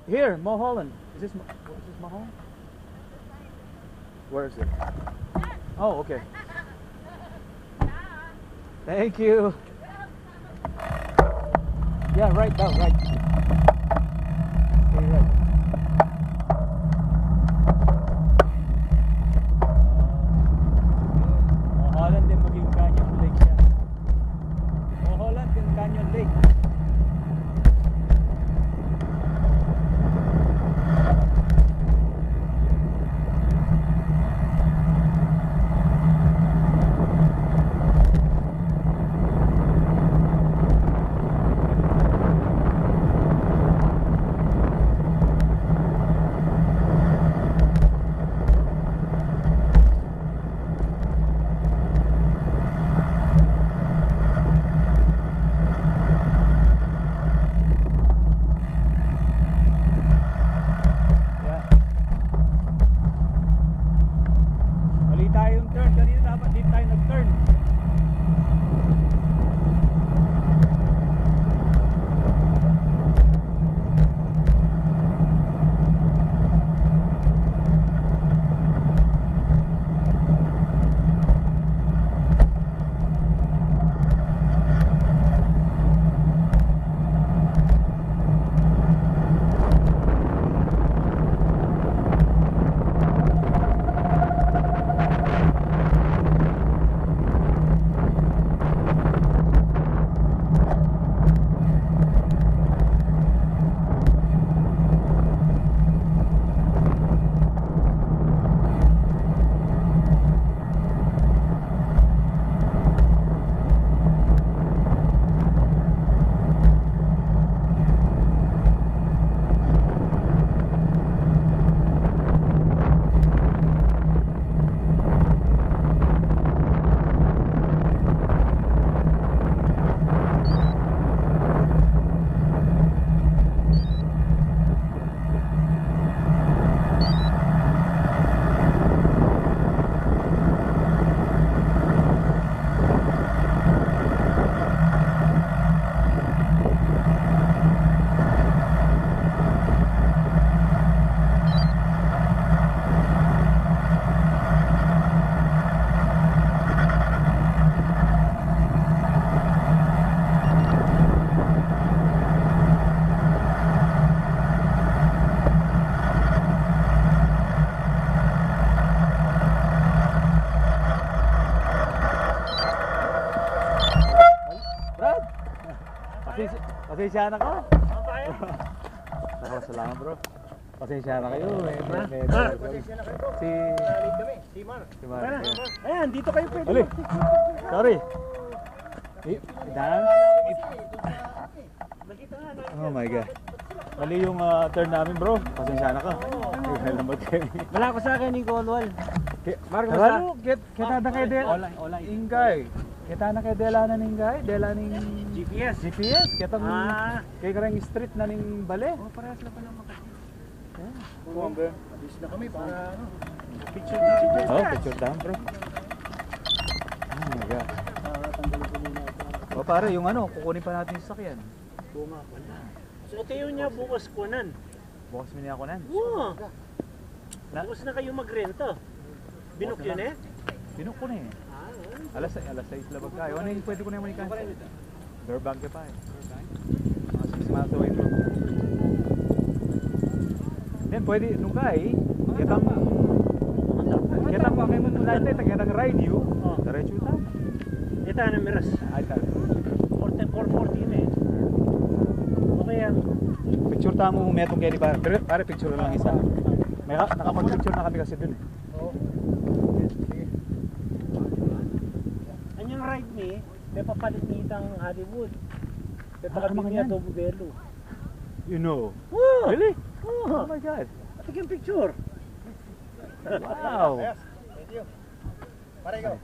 Here, Mulholland. Is this Mulholland? Where is it? Oh, okay. Thank you. Yeah, right down, right. Okay, right. Mulholland din maging Canyon Lake yan. Mulholland din Canyon Lake. Pasensya na ka. Ako, salamat bro. Pasensya na kayo. Pasensya na kayo bro. Si Mar. Ayan, dito kayo pwede. Uli. Sorry. Oh my God. Mali yung turn namin bro. Pasensya na ka. Wala ko sa akin ni Golwal. Marco, kita na kayo din. Ingay. Kita na kayo dela na ningay. Dela ning GPS. Kita kay karang street na ning bale. Oh, parehas na pala makati. Kumbe. Bis na kami para ano. Picture down bro. Oh my God. Tanggalin ko muna ito. O pare, yung ano, kukunin pa natin yung sakyan. Bunga pala. So ito yun niya bukas kunan. Bukas mo niya ako nan. Wow. Bukas na kayo magrenta. Binok yun eh? Binok ko na eh. Alas 6 labag tayo. Ano yung pwede ko na yung manikan? Burbank ka pa eh. Mga 6 miles away from. Then pwede, nung ka eh, kitang makay mo mula tayo, kitang ride you, diretso tayo. Ito na miras. Ay tayo. 440 na eh. Okay yan. Picture tayo mo metong kaya di ba? Pare picture lang isa. May nakapag-picture na kami kasi dun eh. Ride me, may papalit nitang Hollywood. May Ano pakabit mga niya yan? Tobo Bello. You know. Oh! Really? Oh! Oh my God. Take yung picture. Wow. Thank you. Pare go.